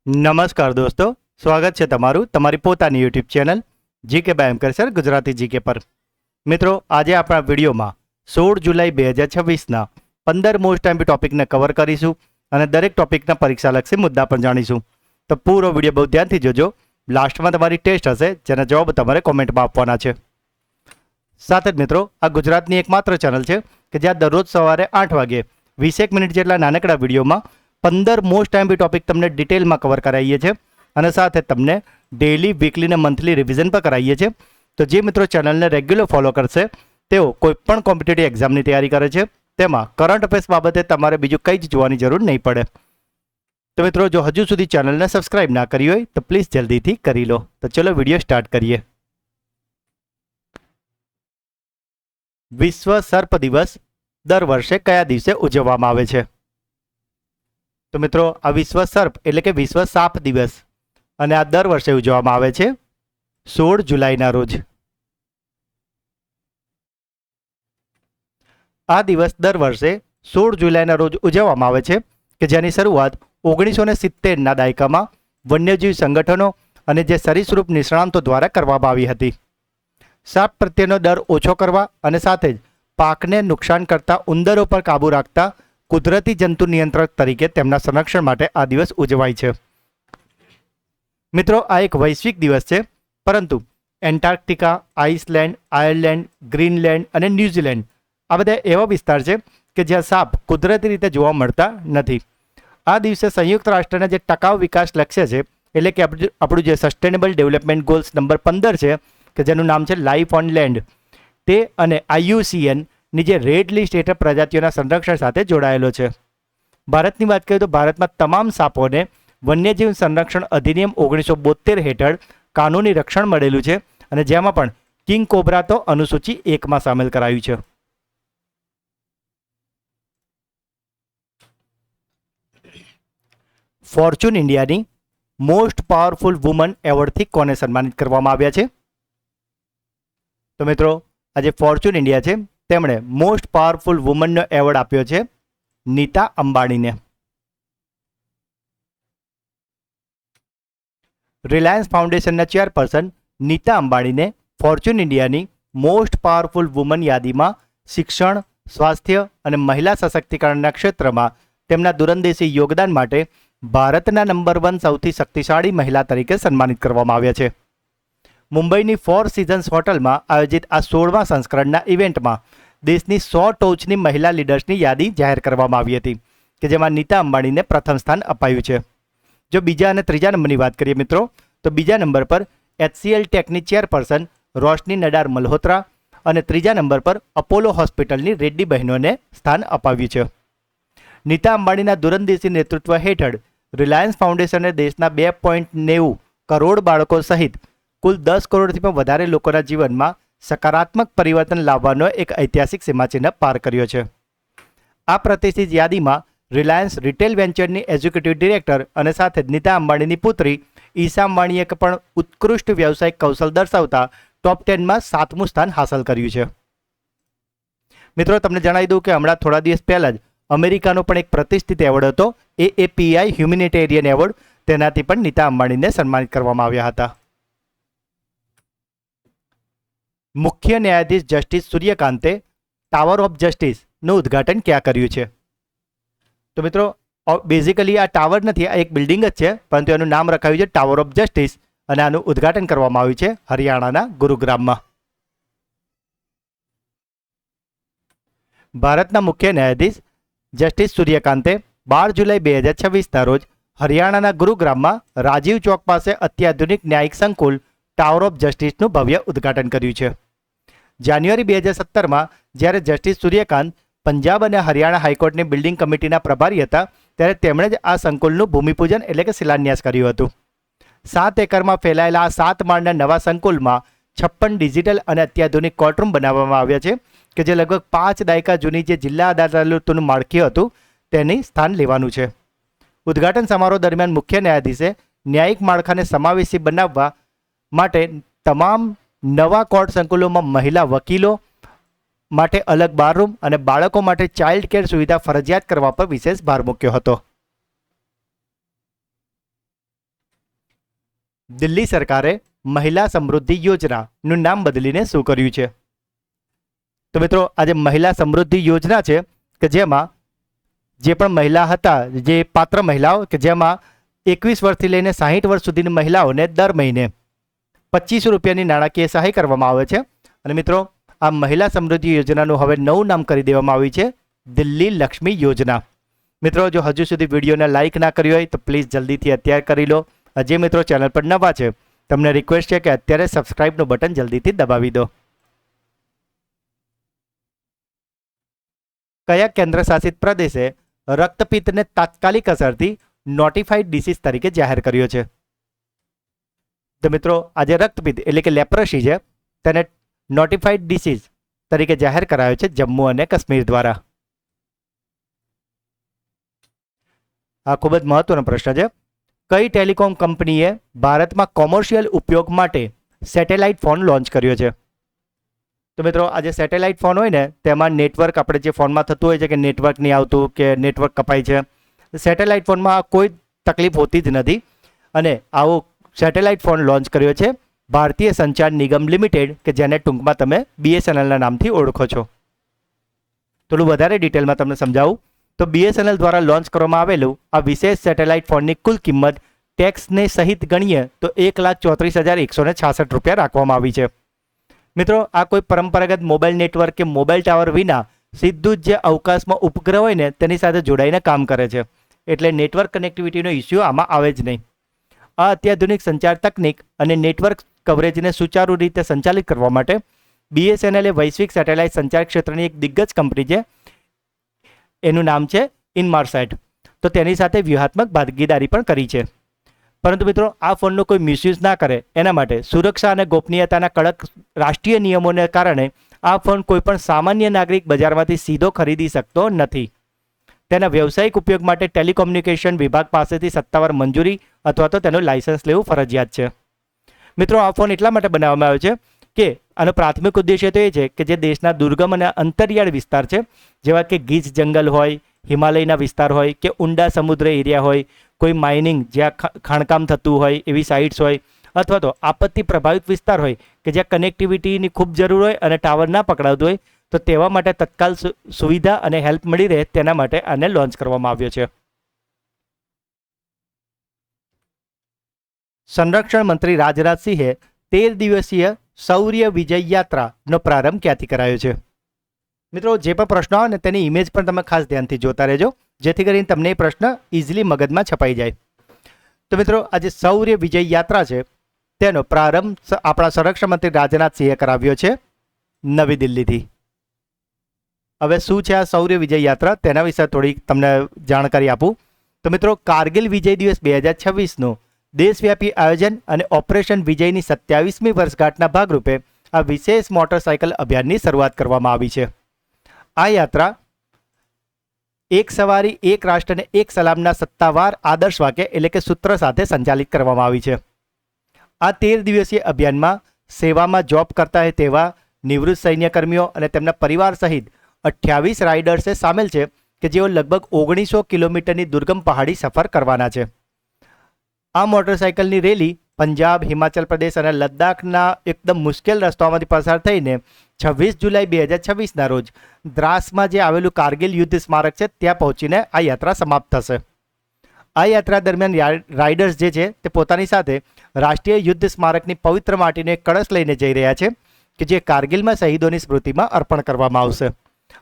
નમસ્કાર દોસ્તો, સ્વાગત છે તમારું તમારી પોતાની YouTube channel GK by M કરસર ગુજરાતી જીકે પર. મિત્રો, આજે આપણા વિડીયોમાં 16 જુલાઈ 2026ના 15 મોસ્ટ ટાઈમ ટોપિકને કવર કરીશું અને દરેક ટોપિકના પરીક્ષાલક્ષી મુદ્દા પણ જાણીશું. તો પૂરો વિડીયો બહુ ધ્યાનથી જોજો. લાસ્ટમાં તમારી ટેસ્ટ હશે જેના જવાબ તમારે કોમેન્ટમાં આપવાના છે. સાથે જ મિત્રો, આ ગુજરાતની એકમાત્ર ચેનલ છે કે જ્યાં દરરોજ સવારે 8 વાગે 20 મિનિટ જેટલા નાનકડા વિડીયોમાં 15 મોસ્ટ ટાઈમ ટોપિક તમને ડિટેલમાં કવર કરાવીએ છીએ અને સાથે તમને ડેઇલી, વીકલી અને મંથલી રિવિઝન પણ કરાવીએ છીએ. તો જે મિત્રો ચેનલને રેગ્યુલર ફોલો કરશે તેઓ કોઈપણ કોમ્પિટિટિવ એક્ઝામની તૈયારી કરે છે તેમાં કરંટ અફેર્સ બાબતે તમારે બીજું કંઈ જ જોવાની જરૂર નહીં પડે. તો મિત્રો, જો હજુ સુધી ચેનલને સબસ્ક્રાઇબ ના કરી હોય તો પ્લીઝ જલ્દીથી કરી લો. તો ચલો વિડીયો સ્ટાર્ટ કરીએ. વિશ્વ સર્પ દિવસ દર વર્ષે કયા દિવસે ઉજવવામાં આવે છે? તો મિત્રો, આ વિશ્વ સર્પ એટલે કે વિશ્વ સાપ દિવસ અને આ દર વર્ષે ઉજવવામાં આવે છે 16 જુલાઈના રોજ. આ દિવસ દર વર્ષે 16 જુલાઈના રોજ ઉજવવામાં આવે છે કે જેની શરૂઆત 1970ના દાયકામાં વન્યજીવ સંગઠનો અને જે સરીસૃપ નિષ્ણાંતો દ્વારા કરવામાં આવી હતી. સાપ પ્રત્યેનો ડર ઓછો કરવા અને સાથે જ પાકને નુકસાન કરતા ઉંદરો પર કાબૂ રાખતા કુદરતી જંતુ નિયંત્રક તરીકે તેમના સંરક્ષણ માટે આ દિવસ ઉજવાય છે. મિત્રો, આ એક વૈશ્વિક દિવસ છે, પરંતુ એન્ટાર્કટિકા, આઇસલેન્ડ, આયર્લેન્ડ, ગ્રીનલેન્ડ અને ન્યૂઝીલેન્ડ આ બધા એવા વિસ્તાર છે કે જ્યાં સાપ કુદરતી રીતે જોવા મળતા નથી. આ દિવસે સંયુક્ત રાષ્ટ્રના જે ટકાઉ વિકાસ લક્ષ્ય છે એટલે કે આપણું જે સસ્ટેનેબલ ડેવલપમેન્ટ ગોલ્સ નંબર 15 છે કે જેનું નામ છે લાઈફ ઓન લેન્ડ, તે અને IUCN ની જે રેડ લિસ્ટ હેઠળ પ્રજાતિઓના સંરક્ષણ સાથે જોડાયેલો છે. ભારતની વાત કરીએ તો ભારતમાં તમામ સાપોને વન્યજીવ સંરક્ષણ અધિનિયમ 1972 હેઠળ કાનૂની રક્ષણ મળેલું છે અને જેમાં પણ કિંગ કોબ્રા તો અનુસૂચિ 1માં સામેલ કરાયું છે. ફોર્ચ્યુન ઇન્ડિયાની મોસ્ટ પાવરફુલ વુમન એવોર્ડથી કોને સન્માનિત કરવામાં આવ્યા છે? તો મિત્રો, આજે ફોર્ચ્યુન ઇન્ડિયા છે તેમણે મોસ્ટ પાવરફુલ વુમનનો એવોર્ડ આપ્યો છે નીતા અંબાણીને. રિલાયન્સ ફાઉન્ડેશનના ચેરપર્સન નીતા અંબાણીને ફોર્ચ્યુન ઇન્ડિયાની મોસ્ટ પાવરફુલ વુમન યાદીમાં શિક્ષણ, સ્વાસ્થ્ય અને મહિલા સશક્તિકરણના ક્ષેત્રમાં તેમના દૂરંદેશી યોગદાન માટે ભારતના નંબર 1 સૌથી શક્તિશાળી મહિલા તરીકે સન્માનિત કરવામાં આવ્યા છે. મુંબઈની 4 સિઝન્સ હોટલમાં આયોજિત આ 16મા સંસ્કરણના ઇવેન્ટમાં દેશની 100 ટોચની મહિલા લીડર્સની યાદી જાહેર કરવામાં આવી હતી કે જેમાં નીતા અંબાણીને પ્રથમ સ્થાન અપાયું છે. જો બીજા અને ત્રીજા નંબરની વાત કરીએ મિત્રો, તો બીજા નંબર પર HCL ટેકની ચેરપર્સન રોશની નડાર મલ્હોત્રા અને ત્રીજા નંબર પર અપોલો હોસ્પિટલની રેડ્ડી બહેનોને સ્થાન અપાવ્યું છે. નીતા અંબાણીના દૂરંદેશી નેતૃત્વ હેઠળ રિલાયન્સ ફાઉન્ડેશને દેશના 2.90 કરોડ બાળકો સહિત કુલ 10 કરોડથી પણ વધારે લોકોના જીવનમાં સકારાત્મક પરિવર્તન લાવવાનો એક ઐતિહાસિક સીમાચિહ્ન પાર કર્યો છે. આ પ્રતિષ્ઠિત યાદીમાં રિલાયન્સ રિટેલ વેન્ચરની એક્ઝિક્યુટિવ ડિરેક્ટર અને સાથે જ નીતા અંબાણીની પુત્રી ઈશા અંબાણીએ પણ ઉત્કૃષ્ટ વ્યવસાયિક કૌશલ દર્શાવતા ટોપ 10માં 7મું સ્થાન હાંસલ કર્યું છે. મિત્રો, તમને જણાવી દઉં કે હમણાં થોડા દિવસ પહેલા જ અમેરિકાનો પણ એક પ્રતિષ્ઠિત એવોર્ડ હતો AAPI હ્યુમેનિટેરિયન એવોર્ડ, તેનાથી પણ નીતા અંબાણીને સન્માનિત કરવામાં આવ્યા હતા. મુખ્ય ન્યાયાધીશ જસ્ટિસ સૂર્યકાંતે ટાવર ઓફ જસ્ટિસનું ઉદ્ઘાટન ક્યાં કર્યું છે? તો મિત્રો, બેઝિકલી આ ટાવર નથી, આ એક બિલ્ડિંગ જ છે, પરંતુ એનું નામ રખાયું છે ટાવર ઓફ જસ્ટિસ અને આનું ઉદ્ઘાટન કરવામાં આવ્યું છે હરિયાણાના ગુરુગ્રામમાં. ભારતના મુખ્ય ન્યાયાધીશ જસ્ટિસ સૂર્યકાંતે 12 જુલાઈ 2026ના રોજ હરિયાણાના ગુરુગ્રામમાં રાજીવ ચોક પાસે અત્યાધુનિક ન્યાયિક સંકુલ ટાવર ઓફ જસ્ટિસનું ભવ્ય ઉદ્ઘાટન કર્યું છે. જાન્યુઆરી 2017માં જ્યારે જસ્ટિસ સૂર્યકાંત પંજાબ અને હરિયાણા હાઈકોર્ટની બિલ્ડિંગ કમિટીના પ્રભારી હતા ત્યારે તેમણે જ આ સંકુલનું ભૂમિપૂજન એટલે કે શિલાન્યાસ કર્યું હતું. 7 એકરમાં ફેલાયેલા આ 7 માળના નવા સંકુલમાં 56 ડિજિટલ અને અત્યાધુનિક કોર્ટરૂમ બનાવવામાં આવ્યા છે કે જે લગભગ 5 દાયકા જૂની જે જિલ્લા અદાલતોનું માળખું હતું તેની સ્થાન લેવાનું છે. ઉદ્ઘાટન સમારોહ દરમિયાન મુખ્ય ન્યાયાધીશે ન્યાયિક માળખાને સમાવેશી બનાવવા માટે તમામ નવા કોર્ટ સંકુલોમાં મહિલા વકીલો માટે અલગ બારરૂમ અને બાળકો માટે ચાઇલ્ડ કેર સુવિધા ફરજિયાત કરવા પર વિશેષ ભાર મૂક્યો હતો. દિલ્હી સરકારે મહિલા સમૃદ્ધિ યોજનાનું નામ બદલીને શું કર્યું છે? તો મિત્રો આજે મહિલા સમૃદ્ધિ યોજના છે કે જેમાં જે પણ મહિલા હતા, જે પાત્ર મહિલાઓ કે જેમાં 21 વર્ષથી લઈને 60 વર્ષ સુધીની મહિલાઓને દર મહિને 2500 રૂપિયાની નાણાકીય સહાય કરવામાં આવે છે. અને મિત્રો આ મહિલા સમૃદ્ધિ યોજનાનું હવે નવું નામ કરી દેવામાં આવ્યું છે દિલ્હી લક્ષ્મી યોજના. મિત્રો જો હજુ સુધી વિડીયોને લાઇક ના કરી હોય તો પ્લીઝ જલ્દીથી અત્યારે કરી લો. જે મિત્રો ચેનલ પર નવા છે તમને રિક્વેસ્ટ છે કે અત્યારે સબસ્ક્રાઇબનું બટન જલ્દીથી દબાવી દો. કયા કેન્દ્ર શાસિત પ્રદેશે રક્તપિત્તને તાત્કાલિક અસરથી નોટિફાઈડ ડિસીઝ તરીકે જાહેર કર્યો છે? તો મિત્રો આજે રક્તપિત્ત એટલે કે લેપ્રસી છે તેને નોટિફાઈડ ડિસીઝ તરીકે જાહેર કરાયો છે જમ્મુ અને કાશ્મીર દ્વારા. આ ખૂબ જ મહત્વનો પ્રશ્ન છે. કઈ ટેલિકોમ કંપનીએ ભારતમાં કોમર્શિયલ ઉપયોગ માટે સેટેલાઇટ ફોન લોન્ચ કર્યો છે? તો મિત્રો આજે સેટેલાઇટ ફોન હોય ને તેમાં નેટવર્ક આપણે જે ફોનમાં થતું હોય છે કે નેટવર્ક નહીં આવતું કે નેટવર્ક કપાય છે, સેટેલાઇટ ફોનમાં કોઈ તકલીફ હોતી જ નથી. અને આવો સેટેલાઇટ ફોન લોન્ચ કર્યો છે ભારતીય સંચાર નિગમ લિમિટેડ કે જેને ટૂંકમાં તમે BSNLના નામથી ઓળખો છો. થોડું વધારે ડિટેલમાં તમને સમજાવું તો BSNL દ્વારા લોન્ચ કરવામાં આવેલું આ વિશેષ સેટેલાઇટ ફોનની કુલ કિંમત ટેક્સને સહિત ગણીએ તો 1,34,166 રૂપિયા રાખવામાં આવી છે. મિત્રો આ કોઈ પરંપરાગત મોબાઈલ નેટવર્ક કે મોબાઈલ ટાવર વિના સીધું જ જે અવકાશમાં ઉપગ્રહ હોય ને તેની સાથે જોડાઈને કામ કરે છે, એટલે નેટવર્ક કનેક્ટિવિટીનો ઇસ્યુ આમાં આવે જ નહીં. આ અત્યાધુનિક સંચાર તકનીક અને નેટવર્ક કવરેજને સુચારુ રીતે સંચાલિત કરવા માટે BSNL એ વૈશ્વિક સેટેલાઇટ સંચાર ક્ષેત્રની એક દિગ્ગજ કંપની છે, એનું નામ છે ઇન્મારસેટ. તો તેની સાથે વ્યૂહાત્મક ભાગીદારી પણ કરી છે. પરંતુ મિત્રો આ ફોનનો કોઈ મિસયુઝ ના કરે એના માટે સુરક્ષા અને ગોપનીયતાના કડક રાષ્ટ્રીય નિયમોને કારણે આ ફોન કોઈપણ સામાન્ય નાગરિક બજારમાંથી સીધો ખરીદી શકતો નથી. તેના વ્યવસાયિક ઉપયોગ માટે ટેલિકોમ્યુનિકેશન વિભાગ પાસેથી સત્તાવાર મંજૂરી અથવા તો તેનું લાયસન્સ લેવું ફરજિયાત છે. મિત્રો આ ફોન એટલા માટે બનાવવામાં આવ્યો છે કે આનો પ્રાથમિક ઉદ્દેશ્ય તો એ છે કે જે દેશના દુર્ગમ અને અંતરિયાળ વિસ્તાર છે જેવા કે ગીચ જંગલ હોય, હિમાલયના વિસ્તાર હોય કે ઊંડા સમુદ્ર એરિયા હોય, કોઈ માઇનિંગ જ્યાં ખાણકામ થતું હોય એવી સાઇટ્સ હોય, અથવા તો આપત્તિ પ્રભાવિત વિસ્તાર હોય કે જ્યાં કનેક્ટિવિટીની ખૂબ જરૂર હોય અને ટાવર ના પકડાવતું હોય, તો તેવા માટે તત્કાલ સુવિધા અને હેલ્પ મળી રહે તેના માટે આને લોન્ચ કરવામાં આવ્યો છે. સંરક્ષણ મંત્રી રાજનાથસિંહે 13 દિવસીય શૌર્ય વિજય યાત્રાનો પ્રારંભ ક્યાંથી કરાયો છે? મિત્રો જે પણ પ્રશ્ન આવે ને તેની ઇમેજ પણ તમે ખાસ ધ્યાનથી જોતા રહેજો જેથી કરીને તમને એ પ્રશ્ન ઇઝીલી મગજમાં છપાઈ જાય. તો મિત્રો આજે શૌર્ય વિજય યાત્રા છે તેનો પ્રારંભ આપણા સંરક્ષણ મંત્રી રાજનાથસિંહે કરાવ્યો છે નવી દિલ્હીથી. હવે શું છે આ શૌર્ય વિજય યાત્રા તેના વિશે થોડી તમને જાણકારી આપું. તો મિત્રો કારગિલ વિજય દિવસ 2026નું દેશવ્યાપી આયોજન અને ઓપરેશન વિજયની 27મી વર્ષગાંઠના ભાગરૂપે આ વિશેષ મોટરસાયકલ અભિયાનની શરૂઆત કરવામાં આવી છે. આ યાત્રા એક સવારી એક રાષ્ટ્ર અને એક સલામના સત્તાવાર આદર્શ વાક્ય એટલે કે સૂત્ર સાથે સંચાલિત કરવામાં આવી છે. આ 13 દિવસીય અભિયાનમાં સેવામાં જોબ કરતા હોય તેવા નિવૃત્ત સૈન્યકર્મીઓ અને તેમના પરિવાર સહિત 28 રાઇડર્સે સામેલ છે કે જેઓ લગભગ 1900 કિલોમીટરની દુર્ગમ પહાડી સફર કરવાના છે. આ મોટરસાયકલની રેલી પંજાબ, હિમાચલ પ્રદેશ અને લદ્દાખના એકદમ મુશ્કેલ રસ્તાઓમાંથી પસાર થઈને 26 જુલાઈ 2026ના રોજ દ્રાસમાં જે આવેલું કારગિલ યુદ્ધ સ્મારક છે ત્યાં પહોંચીને આ યાત્રા સમાપ્ત થશે. આ યાત્રા દરમિયાન રાઇડર્સ જે છે તે પોતાની સાથે રાષ્ટ્રીય યુદ્ધ સ્મારકની પવિત્ર માટીનો એક કળશ લઈને જઈ રહ્યા છે કે જે કારગિલમાં શહીદોની સ્મૃતિમાં અર્પણ કરવામાં આવશે.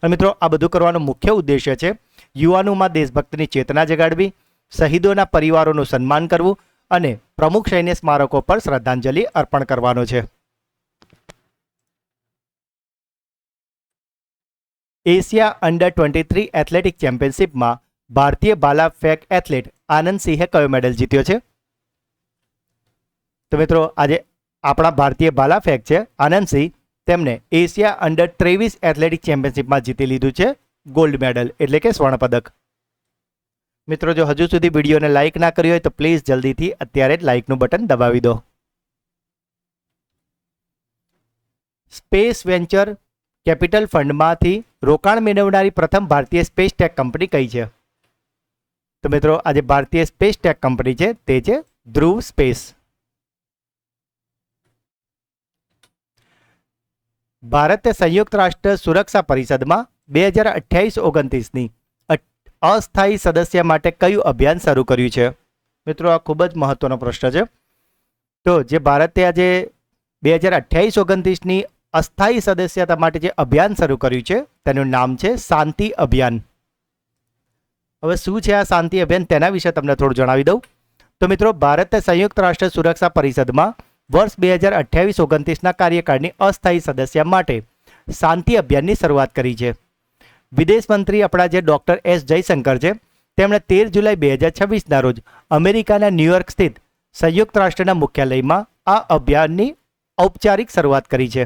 અને મિત્રો આ બધું કરવાનો મુખ્ય ઉદ્દેશ્ય છે યુવાનોમાં દેશભક્તિની ચેતના જગાડવી, શહીદોના પરિવારોનું સન્માન કરવું અને પ્રમુખ સૈન્ય સ્મારકો પર શ્રદ્ધાંજલિ અર્પણ કરવાનો છે. એશિયા અંડર 23 એથ્લેટિક ચેમ્પિયનશિપમાં ભારતીય ભાલા ફેંક એથ્લેટ આનંદ સિંહે કયો મેડલ જીત્યો છે? તો મિત્રો આજે આપણા ભારતીય ભાલા ફેંક છે આનંદ સિંહ, તેમને એશિયા અંડર 23 એથ્લેટિક ચેમ્પિયનશિપમાં જીતી લીધું છે ગોલ્ડ મેડલ એટલે કે સ્વર્ણ પદક. મિત્રો જો હજુ સુધી વિડીયોને લાઇક ના કરી હોય તો પ્લીઝ જલ્દીથી અત્યારે જ લાઇકનું બટન દબાવી દો. સ્પેસ વેન્ચર કેપિટલ ફંડમાંથી રોકાણ મેળવનારી પ્રથમ ભારતીય સ્પેસ ટેક કંપની કઈ છે? તો મિત્રો આજે ભારતીય સ્પેસ ટેક કંપની છે તે છે ધ્રુવ સ્પેસ. ભારતે સંયુક્ત રાષ્ટ્ર સુરક્ષા પરિષદમાં 2028-29ની અસ્થાયી સદસ્ય માટે કયું અભિયાન શરૂ કર્યું છે? મિત્રો, આ ખૂબ જ મહત્વનો પ્રશ્ન છે. તો જે ભારતે આજે 2028-29ની અસ્થાયી સદસ્યતા માટે જે અભિયાન શરૂ કર્યું છે તેનું નામ છે શાંતિ અભિયાન. હવે શું છે આ શાંતિ અભિયાન તેના વિશે તમને થોડું જણાવી દઉં. તો મિત્રો, ભારતે સંયુક્ત રાષ્ટ્ર સુરક્ષા પરિષદમાં વર્ષ 2028-29ના કાર્યકાળની અસ્થાયી સદસ્ય માટે શાંતિ અભિયાનની શરૂઆત કરી છે. વિદેશ મંત્રી આપણા જે ડૉક્ટર એસ જયશંકર છે તેમણે 13 જુલાઈ 2026ના રોજ અમેરિકાના ન્યૂયોર્ક સ્થિત સંયુક્ત રાષ્ટ્રના મુખ્યાલયમાં આ અભિયાનની ઔપચારિક શરૂઆત કરી છે.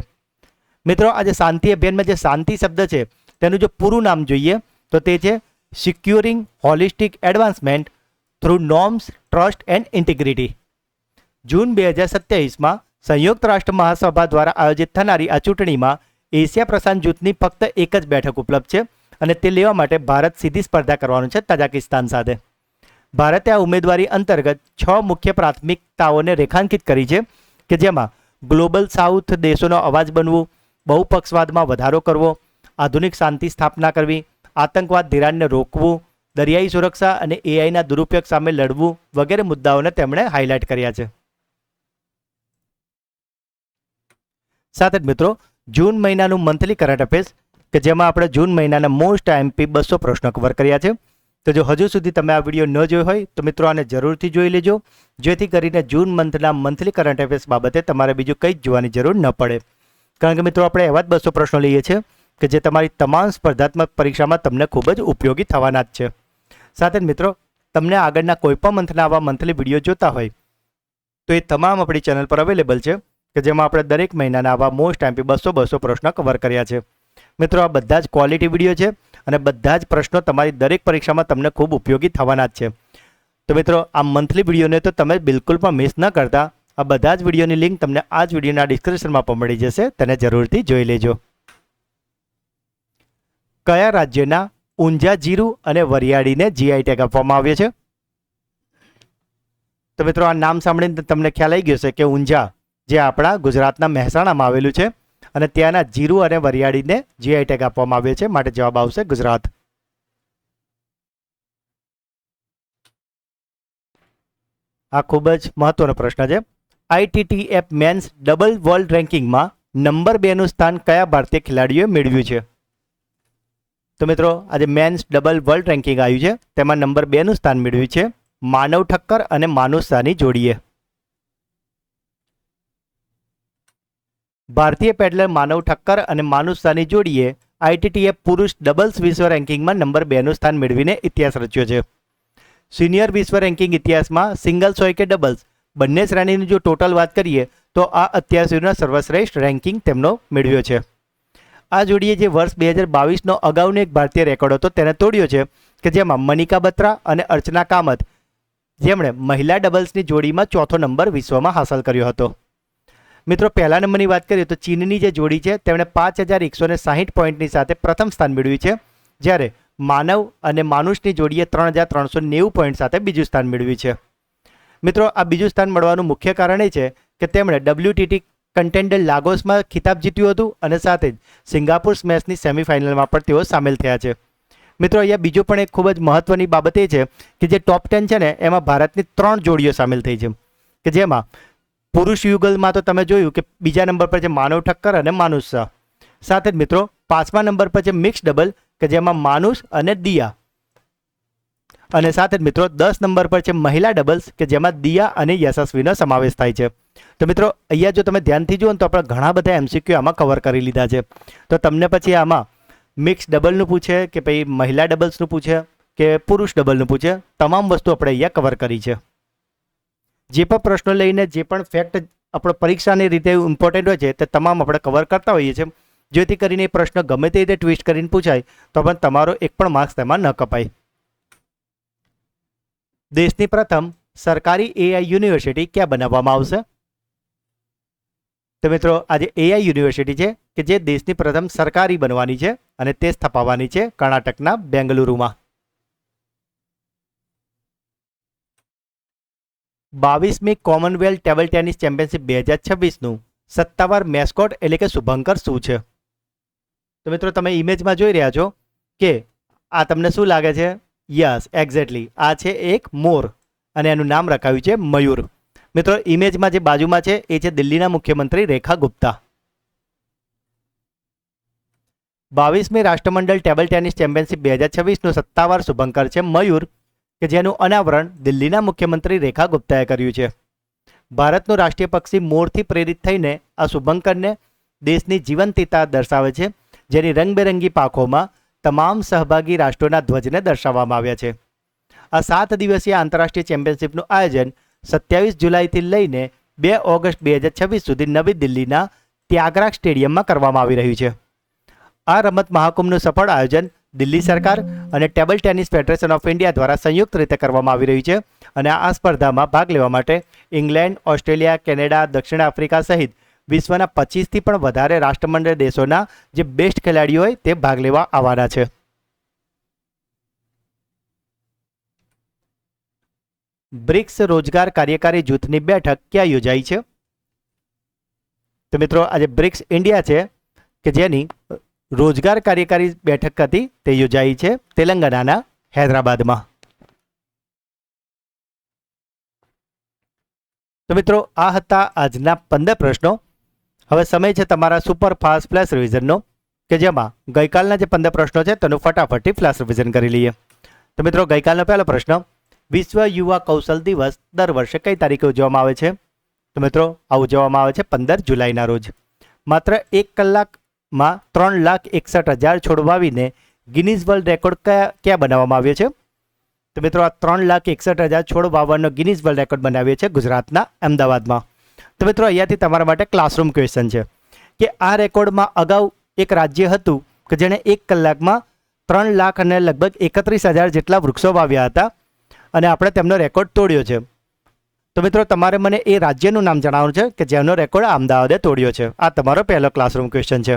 મિત્રો, આજે શાંતિ અભિયાનમાં જે શાંતિ શબ્દ છે તેનું જો પૂરું નામ જોઈએ તો તે છે securing holistic advancement through norms, trust and integrity. જૂન 2027માં સંયુક્ત રાષ્ટ્ર મહાસભા દ્વારા આયોજિત થનારી આ ચૂંટણીમાં એશિયા પ્રશાંત જૂથની ફક્ત એક જ બેઠક ઉપલબ્ધ છે અને તે લેવા માટે ભારત સીધી સ્પર્ધા કરવાનું છે તજાકિસ્તાન સાથે. ભારતે આ ઉમેદવારી અંતર્ગત 6 મુખ્ય પ્રાથમિકતાઓને રેખાંકિત કરી છે કે જેમાં ગ્લોબલ સાઉથ દેશોનો અવાજ બનવું, બહુપક્ષવાદમાં વધારો કરવો, આધુનિક શાંતિ સ્થાપના કરવી, આતંકવાદ ધિરાણને રોકવું, દરિયાઈ સુરક્ષા અને એઆઈના દુરુપયોગ સામે લડવું વગેરે મુદ્દાઓને તેમણે હાઇલાઇટ કર્યા છે. સાથે જ મિત્રો, જૂન મહિનાનું મંથલી કરંટ અફેર્સ કે જેમાં આપણે જૂન મહિનાના મોસ્ટ આઈએમપી 200 પ્રશ્નો કવર કર્યા છે. તો જો હજુ સુધી તમે આ વિડીયો ન જોયો હોય તો મિત્રો આને જરૂરથી જોઈ લેજો, જેથી કરીને જૂન મંથના મંથલી કરંટ અફેર્સ બાબતે તમારે બીજું કંઈ જ જોવાની જરૂર ન પડે. કારણ કે મિત્રો, આપણે એવા જ 200 પ્રશ્નો લઈએ છીએ કે જે તમારી તમામ સ્પર્ધાત્મક પરીક્ષામાં તમને ખૂબ જ ઉપયોગી થવાના જ છે. સાથે જ મિત્રો, તમને આગળના કોઈપણ મંથના આવા મંથલી વિડીયો જોતા હોય તો એ તમામ આપણી ચેનલ પર અવેલેબલ છે કે જેમાં આપણે દરેક મહિનાના આવા મોસ્ટ આઈએમપી 200 પ્રશ્નો કવર કર્યા છે. મિત્રો, આ બધા જ ક્વોલિટી વિડીયો છે અને બધા જ પ્રશ્નો તમારી દરેક પરીક્ષામાં તમને ખૂબ ઉપયોગી થવાના જ છે. તો મિત્રો, આ મંથલી વિડીયોને તો તમે બિલકુલ પણ મિસ ન કરતા. આ બધા જ વિડીયોની લિંક તમને આ જ વિડીયોના ડિસ્ક્રિપ્શનમાં પણ મળી જશે, તેને જરૂરથી જોઈ લેજો. કયા રાજ્યના ઊંઝા જીરું અને વરિયાળીને જીઆઈ ટેગ આપવામાં આવ્યો છે? તો મિત્રો, આ નામ સાંભળીને તમને ખ્યાલ આવી ગયો છે કે ઊંઝા જે આપણા ગુજરાતના મહેસાણામાં આવેલું છે અને ત્યાંના જીરું અને વરિયાળીને જીઆઈ ટેગ આપવામાં આવ્યો છે, માટે જવાબ આવશે ગુજરાત. આ ખૂબ જ મહત્વનો પ્રશ્ન છે. ITTF મેન્સ ડબલ વર્લ્ડ રેન્કિંગમાં નંબર 2નું સ્થાન કયા ભારતીય ખેલાડીઓએ મેળવ્યું છે? તો મિત્રો, આજે મેન્સ ડબલ વર્લ્ડ રેન્કિંગ આવ્યું છે તેમાં નંબર 2નું સ્થાન મેળવ્યું છે માનવ ઠક્કર અને માનુષ શાહની જોડીએ. ભારતીય પેડલર માનવ ઠક્કર અને માનુષ શાહની જોડીએ ITTF પુરુષ ડબલ્સ વિશ્વ રેન્કિંગમાં નંબર 2નું સ્થાન મેળવીને ઇતિહાસ રચ્યો છે. સિનિયર વિશ્વ રેન્કિંગ ઇતિહાસમાં સિંગલ્સ હોય કે ડબલ્સ બંને શ્રેણીની જો ટોટલ વાત કરીએ તો આ અત્યાર સુધીનો સર્વશ્રેષ્ઠ રેન્કિંગ તેમનો મેળવ્યો છે. આ જોડીએ જે વર્ષ 2022નો અગાઉનો એક ભારતીય રેકોર્ડ હતો તેને તોડ્યો છે કે જેમાં મનિકા બત્રા અને અર્ચના કામત જેમણે મહિલા ડબલ્સની જોડીમાં 4થો નંબર વિશ્વમાં હાંસલ કર્યો હતો. મિત્રો, પહેલા નંબરની વાત કરીએ તો ચીનની જે જોડી છે તેમણે 5160 પોઈન્ટની સાથે પ્રથમ સ્થાન મેળવ્યું છે, જ્યારે માનવ અને માનુષની જોડીએ 3390 પોઈન્ટ સાથે બીજું સ્થાન મેળવ્યું છે. મિત્રો, આ બીજું સ્થાન મળવાનું મુખ્ય કારણ એ છે કે તેમણે WTT કન્ટેન્ડર લાગોસમાં ખિતાબ જીત્યું હતું અને સાથે જ સિંગાપુર સ્મેશની સેમીફાઇનલમાં પણ તેઓ સામેલ થયા છે. મિત્રો, અહીંયા બીજું પણ એક ખૂબ જ મહત્વની બાબત એ છે કે જે ટોપ 10 છે ને એમાં ભારતની 3 જોડીઓ સામેલ થઈ છે કે જેમાં પુરુષ યુગલમાં તો તમે જોયું કે બીજા નંબર પર છે માનવ ઠક્કર અને માનુષ શાહ. સાથે જ મિત્રો, 5મા નંબર પર છે મિક્સ ડબલ કે જેમાં માનુષ અને દિયા, અને સાથે જ મિત્રો 10 નંબર પર છે મહિલા ડબલ્સ કે જેમાં દિયા અને યશસ્વીનો સમાવેશ થાય છે. તો મિત્રો, અહીંયા જો તમે ધ્યાનથી જુઓ તો આપણે ઘણા બધા MCQ આમાં કવર કરી લીધા છે. તો તમને પછી આમાં મિક્સ ડબલનું પૂછે કે ભાઈ મહિલા ડબલ્સનું પૂછે કે પુરુષ ડબલનું પૂછે, તમામ વસ્તુ આપણે અહીંયા કવર કરી છે. જે પણ પ્રશ્નો લઈને જે પણ ફેક્ટ આપણે પરીક્ષાની રીતે ઇમ્પોર્ટન્ટ હોય છે તે તમામ આપણે કવર કરતા હોઈએ છીએ, જેથી કરીને એ પ્રશ્ન ગમે તે રીતે ટ્વિસ્ટ કરીને પૂછાય તો પણ તમારો એક પણ માર્ક્સ તેમાં ન કપાય. દેશની પ્રથમ સરકારી AI યુનિવર્સિટી ક્યાં બનાવવામાં આવશે? તો મિત્રો, આજે AI યુનિવર્સિટી છે કે જે દેશની પ્રથમ સરકારી બનવાની છે અને તે સ્થાપવાની છે કર્ણાટકના બેંગલુરુમાં. 22મી કોમનવેલ્થ ટેબલ ટેનિસ ચેમ્પિયનશિપ 2026નું સત્તાવાર મેસ્કોટ એટલે કે શુભંકર શું છે? તો મિત્રો તમે ઇમેજમાં જોઈ રહ્યા છો કે આ તમને શું લાગે છે? યસ, એક્ઝેક્ટલી આ છે એક મોર અને એનું નામ રખાયું છે મયુર. મિત્રો ઇમેજમાં જે બાજુમાં છે એ છે દિલ્હીના મુખ્યમંત્રી રેખા ગુપ્તા. 22મી રાષ્ટ્રમંડળ ટેબલ ટેનિસ ચેમ્પિયનશિપ 2026નું સત્તાવાર શુભંકર છે મયુર, કે જેનું અનાવરણ દિલ્હીના મુખ્યમંત્રી રેખા ગુપ્તાએ કર્યું છે. ભારતનું રાષ્ટ્રીય પક્ષી મોરથી પ્રેરિત થઈને આ શુભંકરને દેશની જીવંતતા દર્શાવે છે, જેની રંગબેરંગી પાંખોમાં તમામ સહભાગી રાષ્ટ્રોના ધ્વજને દર્શાવવામાં આવ્યા છે. આ 7 દિવસીય આંતરરાષ્ટ્રીય ચેમ્પિયનશિપનું આયોજન 27 જુલાઈથી લઈને 2 ઓગસ્ટ 2026 સુધી નવી દિલ્હીના ત્યાગરાજ સ્ટેડિયમમાં કરવામાં આવી રહ્યું છે. આ રમત મહાકુંભનું સફળ આયોજન દિલ્હી સરકાર અને table tennis federation of India દ્વારા સંયુક્ત રીતે કરવામાં આવી રહ્યું છે અને આ સ્પર્ધામાં ભાગ લેવા માટે ઇંગ્લેન્ડ, ઓસ્ટ્રેલિયા, કેનેડા, દક્ષિણ આફ્રિકા સહિત વિશ્વના 25થી પણ વધારે રાષ્ટ્રમંડળ દેશોના જે બેસ્ટ ખેલાડીઓ હોય તે ભાગ લેવા આવવાના છે. બ્રિક્સ રોજગાર કાર્યકારી જૂથની બેઠક ક્યાં યોજાઈ છે? તો મિત્રો આજે બ્રિક્સ ઇન્ડિયા છે કે જેની રોજગાર કાર્યકારી બેઠક હતી તે યોજાઈ છે તેલંગાણાના હૈદરાબાદમાં. તો મિત્રો આ હતા આજના 15 પ્રશ્નો. હવે સમય છે તમારા સુપર ફાસ્ટ ફ્લેશ રિવિઝનનો, કે જેમાં ગઈકાલના જે 15 પ્રશ્નો છે તેનું ફટાફટથી ફ્લેશ રિવિઝન કરી લઈએ. તો મિત્રો ગઈકાલનો પહેલો પ્રશ્ન, વિશ્વ યુવા કૌશલ દિવસ દર વર્ષે કઈ તારીખે ઉજવવામાં આવે છે? તો મિત્રો આ ઉજવવામાં આવે છે 15 જુલાઈના રોજ. માત્ર 1 કલાકમાં 3,61,000 છોડ વાવીને ગિનીઝ વર્લ્ડ રેકોર્ડ ક્યાં બનાવવામાં આવ્યો છે? તો મિત્રો આ 3,61,000 છોડ વાવવાનો ગિનીઝ વર્લ્ડ રેકોર્ડ બનાવ્યો છે ગુજરાતના અમદાવાદમાં. તો મિત્રો અહીંયાથી તમારા માટે ક્લાસરૂમ ક્વેશ્ચન છે કે આ રેકોર્ડમાં અગાઉ એક રાજ્ય હતું કે જેણે 1 કલાકમાં 3 લાખ અને લગભગ 31,000 જેટલા વૃક્ષો વાવ્યા હતા અને આપણે તેમનો રેકોર્ડ તોડ્યો છે. તો મિત્રો તમારે મને એ રાજ્યનું નામ જણાવવાનું છે કે જેનો રેકોર્ડ અમદાવાદે તોડ્યો છે. આ તમારો પહેલો ક્લાસરૂમ ક્વેશ્ચન છે.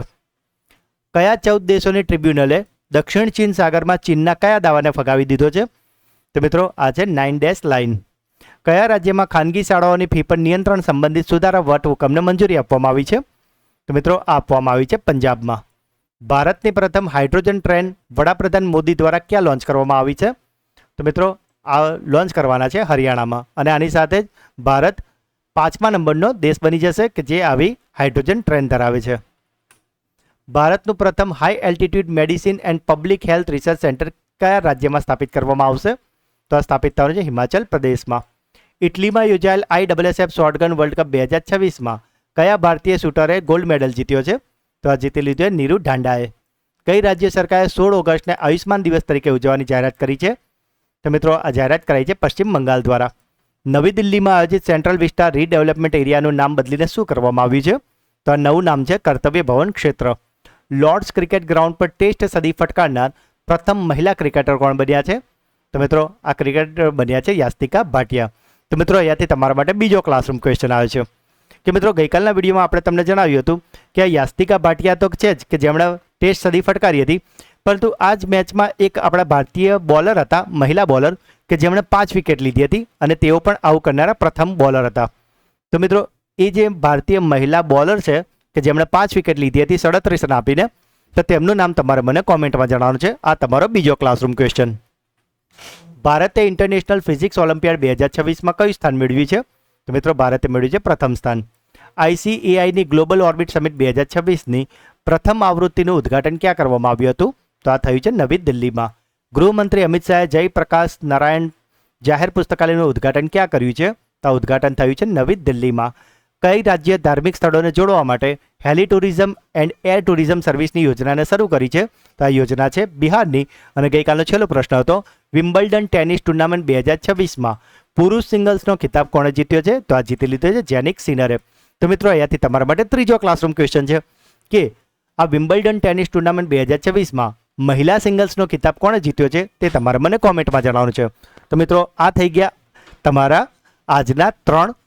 કયા 14 દેશોની ટ્રિબ્યુનલે દક્ષિણ ચીન સાગરમાં ચીનના કયા દાવાને ફગાવી દીધો છે? તો મિત્રો આ છે 9 ડેશ લાઇન. કયા રાજ્યમાં ખાનગી શાળાઓની ફી પર નિયંત્રણ સંબંધિત સુધારા વટહુકમને મંજૂરી આપવામાં આવી છે? તો મિત્રો આ આપવામાં આવી છે પંજાબમાં. ભારતની પ્રથમ હાઇડ્રોજન ટ્રેન વડાપ્રધાન મોદી દ્વારા ક્યાં લોન્ચ કરવામાં આવી છે? તો મિત્રો આ લોન્ચ કરવાના છે હરિયાણામાં અને આની સાથે જ ભારત 5મા નંબરનો દેશ બની જશે કે જે આવી હાઇડ્રોજન ટ્રેન ધરાવે છે. ભારતનું પ્રથમ high altitude medicine and public health research centre કયા રાજ્યમાં સ્થાપિત કરવામાં આવશે? તો આ સ્થાપિત થવાનું છે હિમાચલ પ્રદેશમાં. ઇટલીમાં યોજાયેલ ISSF શોટગન વર્લ્ડ કપ 2026માં કયા ભારતીય શૂટરે ગોલ્ડ મેડલ જીત્યો છે? તો આ જીતી લીધો છે નીરુ ઢાંડાએ. કઈ રાજ્ય સરકારે 16 ઓગસ્ટને આયુષ્માન દિવસ તરીકે ઉજવવાની જાહેરાત કરી છે? તો મિત્રો આ જાહેરાત કરાઈ છે પશ્ચિમ બંગાળ દ્વારા. નવી દિલ્હીમાં આયોજિત સેન્ટ્રલ વિસ્ટા રીડેવલપમેન્ટ એરિયાનું નામ બદલીને શું કરવામાં આવ્યું છે? તો આ નવું નામ છે કર્તવ્ય ભવન ક્ષેત્ર. લોર્ડ્સ ક્રિકેટ ગ્રાઉન્ડ પર ટેસ્ટ સદી ફટકારનાર પ્રથમ મહિલા ક્રિકેટર કોણ બન્યા છે? તો મિત્રો આ ક્રિકેટર બન્યા છે યાસ્તિકા ભાટિયા. તો મિત્રો અહીંયાથી તમારા માટે બીજો ક્લાસરૂમ ક્વેશ્ચન આવે છે કે મિત્રો ગઈકાલના વિડીયોમાં આપણે તમને જણાવ્યું હતું કે આ યાસ્તિકા ભાટિયા તો છે જ કે જેમણે ટેસ્ટ સદી ફટકારી હતી, પરંતુ આ જ મેચમાં એક આપણા ભારતીય બોલર હતા, મહિલા બોલર, કે જેમણે 5 વિકેટ લીધી હતી અને તેઓ પણ આવું કરનારા પ્રથમ બોલર હતા. તો મિત્રો એ જે ભારતીય મહિલા બોલર છે કે જેમણે 5 વિકેટ લીધી હતી 37 રન આપીને, તો તેમનું નામ તમારે મને કોમેન્ટમાં જણાવવાનું છે. આ તમારો બીજો ક્લાસરૂમ ક્વેશ્ચન. ભારતે ઇન્ટરનેશનલ ફિઝિક્સ ઓલિમ્પિયાડ 2026માં કયું સ્થાન મેળવ્યું છે? તો મિત્રો ભારતે મેળવ્યું છે પ્રથમ સ્થાન. ICAIની ગ્લોબલ ઓર્બિટ સમિટ 2026ની પ્રથમ આવૃત્તિનું ઉદ્ઘાટન ક્યાં કરવામાં આવ્યું હતું? તો આ થયું છે નવી દિલ્હીમાં. ગૃહમંત્રી અમિત શાહે જયપ્રકાશ નારાયણ જાહેર પુસ્તકાલયનું ઉદ્ઘાટન ક્યાં કર્યું છે? તો આ ઉદ્ઘાટન થયું છે નવી દિલ્હીમાં. કઈ રાજ્ય ધાર્મિક સ્થળોને જોડવા માટે હેલી ટુરિઝમ એન્ડ એર ટુરિઝમ સર્વિસની યોજનાને શરૂ કરી છે? તો આ યોજના છે બિહારની. અને ગઈકાલનો છેલ્લો પ્રશ્ન હતો, વિમ્બલ્ડન ટેનિસ ટુર્નામેન્ટ 2026માં પુરુષ સિંગલ્સનો ખિતાબ કોણે જીત્યો છે? તો આ જીતી લીધો છે જેનિક સિનરે. તો મિત્રો અહીંયાથી તમારા માટે ત્રીજો ક્લાસરૂમ ક્વેશ્ચન છે કે આ વિમ્બલ્ડન ટેનિસ ટુર્નામેન્ટ 2026માં મહિલા સિંગલ્સનો ખિતાબ કોણે જીત્યો છે તે તમારે મને કોમેન્ટમાં જણાવવાનું છે. તો મિત્રો આ થઈ ગયા તમારા આજના 3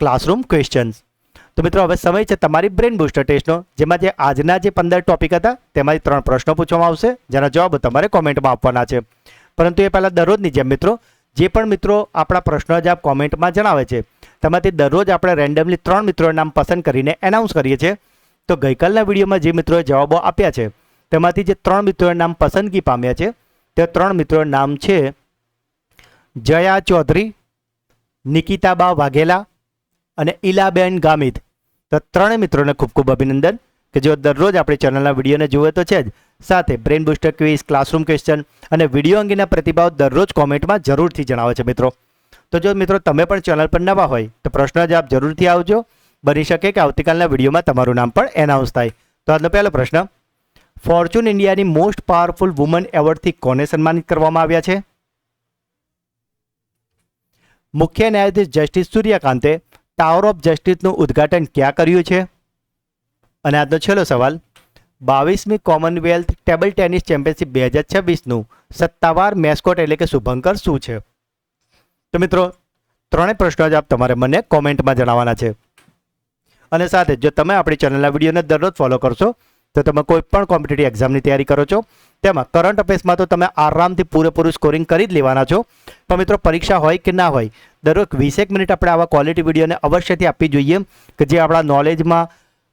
ક્લાસરૂમ ક્વેશ્ચન્સ. તો મિત્રો હવે સમય છે તમારી બ્રેન બૂસ્ટર ટેસ્ટનો, જેમાં જે આજના જે 15 ટોપિક હતા તેમાંથી 3 પ્રશ્નો પૂછવામાં આવશે જેના જવાબ તમારે કોમેન્ટમાં આપવાના છે. પરંતુ એ પહેલાં દરરોજની જેમ મિત્રો જે પણ મિત્રો આપણા પ્રશ્નો જવાબ કોમેન્ટમાં જણાવે છે તેમાંથી દરરોજ આપણે રેન્ડમલી 3 મિત્રોના નામ પસંદ કરીને એનાઉન્સ કરીએ છીએ. તો ગઈકાલના વિડીયોમાં જે મિત્રોએ જવાબો આપ્યા છે તેમાંથી જે 3 મિત્રોના નામ પસંદગી પામ્યા છે તે 3 મિત્રોના નામ છે જયા ચૌધરી, નિકિતાબા વાઘેલા અને ઇલાબેન ગામિત. તો 3 મિત્રોને ખૂબ ખૂબ અભિનંદન કે જેઓ દરરોજ આપણી ચેનલના વિડીયોને જુએ તો છે જ, સાથે brain booster quiz, classroom question અને વિડીયો અંગેના પ્રતિભાવ દરરોજ કોમેન્ટમાં જરૂરથી જણાવે છે મિત્રો. તો જો મિત્રો તમે પણ ચેનલ પર નવા હોય તો પ્રશ્ન જવાબ જરૂરથી આવજો. બની શકે કે આવતીકાલના વિડીયોમાં તમારું નામ પણ એનાઉન્સ થાય. તો આજનો પહેલો પ્રશ્ન, ફોર્ચ્યુન ઇન્ડિયાની મોસ્ટ પાવરફુલ વુમન એવોર્ડથી કોને સન્માનિત કરવામાં આવ્યા છે? મુખ્ય ન્યાયાધીશ જસ્ટિસ સૂર્યકાંતે ટાવર ઓફ જસ્ટિસનું ઉદ્ઘાટન ક્યાં કર્યું છે? અને આજનો છેલ્લો સવાલ, 22મી કોમનવેલ્થ ટેબલ ટેનિસ ચેમ્પિયનશિપ 2026નું સત્તાવાર મેસ્કોટ એટલે કે શુભંકર શું છે? તો મિત્રો 3 પ્રશ્નો જવાબ તમારે મને કોમેન્ટમાં જણાવવાના છે. અને સાથે જો તમે આપણી ચેનલના વિડીયોને દરરોજ ફોલો કરશો તો તમે કોઈ પણ કોમ્પિટિટિવ એક્ઝામની તૈયારી કરો છો તેમાં કરંટ અફેર્સમાં તો તમે આરામથી પૂરેપૂરું સ્કોરિંગ કરી જ લેવાના છો. પણ મિત્રો પરીક્ષા હોય કે ના હોય, દરરોજ 20 મિનિટ આપણે આવા ક્વોલિટી વિડીયોને અવશ્યથી આપવી જોઈએ કે જે આપણા નોલેજમાં,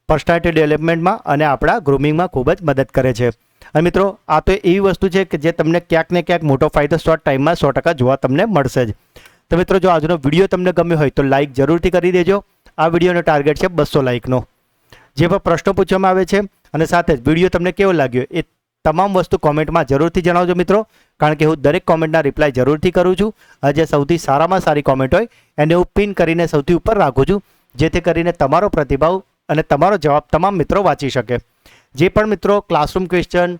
પર્સનાલિટી ડેવલપમેન્ટમાં અને આપણા ગ્રૂમિંગમાં ખૂબ જ મદદ કરે છે. અને મિત્રો આ તો એવી વસ્તુ છે કે જે તમને ક્યાંક ને ક્યાંક મોટો ફાયદો શોર્ટ ટાઈમમાં 100% જોવા તમને મળશે જ. તો મિત્રો જો આજનો વિડીયો તમને ગમ્યો હોય તો લાઇક જરૂરથી કરી દેજો. આ વિડીયોનો ટાર્ગેટ છે 200 લાઇકનો. જે પણ પ્રશ્નો પૂછવામાં આવે છે અને સાથે જ વિડીયો તમને કેવો લાગ્યો એ તમામ વસ્તુ કોમેન્ટમાં જરૂરથી જણાવજો મિત્રો, કારણ કે હું દરેક કોમેન્ટના રિપ્લાય જરૂરથી કરું છું. જે સૌથી સારામાં સારી કોમેન્ટ હોય એને હું પિન કરીને સૌથી ઉપર રાખું છું, જેથી કરીને તમારો પ્રતિભાવ અને તમારો જવાબ તમામ મિત્રો વાંચી શકે. જે પણ મિત્રો classroom question,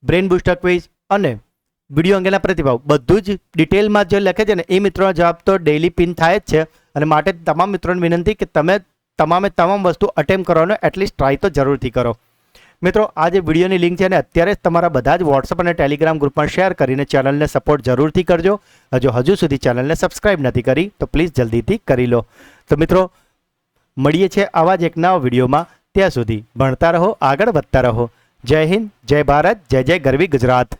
brain booster quiz અને વિડીયો અંગેના પ્રતિભાવ બધું જ ડિટેલમાં જે લખે છે ને એ મિત્રોનો જવાબ તો ડેઇલી પિન થાય જ છે. અને માટે તમામ મિત્રોને વિનંતી કે તમે તમામ વસ્તુ અટેમ્પ કરવાનો એટલીસ્ટ ટ્રાય તો જરૂરથી કરો. મિત્રો આ જે વિડીયોની લિંક છે ને અત્યારે જ તમારા બધા જ વોટ્સઅપ અને ટેલિગ્રામ ગ્રુપમાં શેર કરીને ચેનલને સપોર્ટ જરૂરથી કરજો. હજુ સુધી ચેનલને સબસ્ક્રાઈબ નથી કરી તો પ્લીઝ જલ્દીથી કરી લો. તો મિત્રો મળીએ છીએ આવા જ એક નવા વિડીયોમાં. ત્યાં સુધી ભણતા રહો, આગળ વધતા રહો. જય હિન્દ, જય ભારત, જય જય ગરવી ગુજરાત.